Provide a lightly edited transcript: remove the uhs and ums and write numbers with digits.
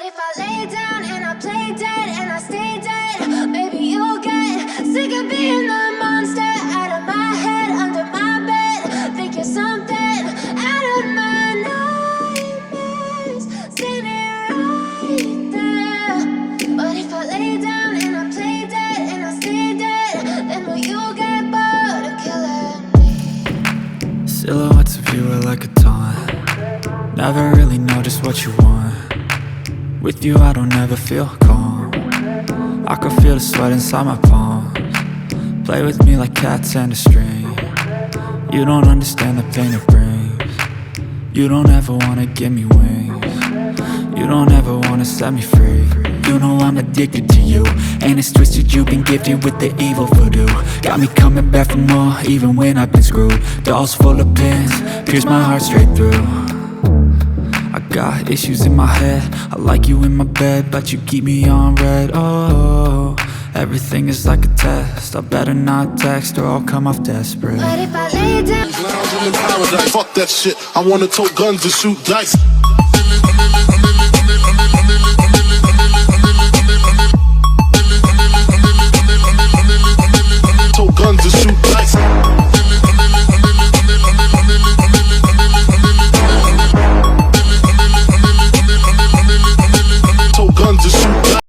if I lay down and I play dead and I stay dead, maybe you'll get sick of being the monster out of my head, under my bed. Think you're something out of my nightmares, standing right there. But if I lay down and I play dead and I stay dead, then will you get bored of killing me? Silhouettes of you are like a taunt. Never really know just what you want. With you I don't ever feel calm. I can feel the sweat inside my palms. Play with me like cats and a string. You don't understand the pain it brings. You don't ever wanna give me wings. You don't ever wanna set me free. You know I'm addicted to you, and it's twisted, you've been gifted with the evil voodoo. Got me coming back for more, even when I've been screwed. Dolls full of pins, pierce my heart straight through. I got issues in my head, I like you in my bed, but you keep me on red. Oh, everything is like a test. I better not text or I'll come off desperate. But if I lay down, Lounge in paradise, fuck that shit. I wanna tote guns and shoot dice.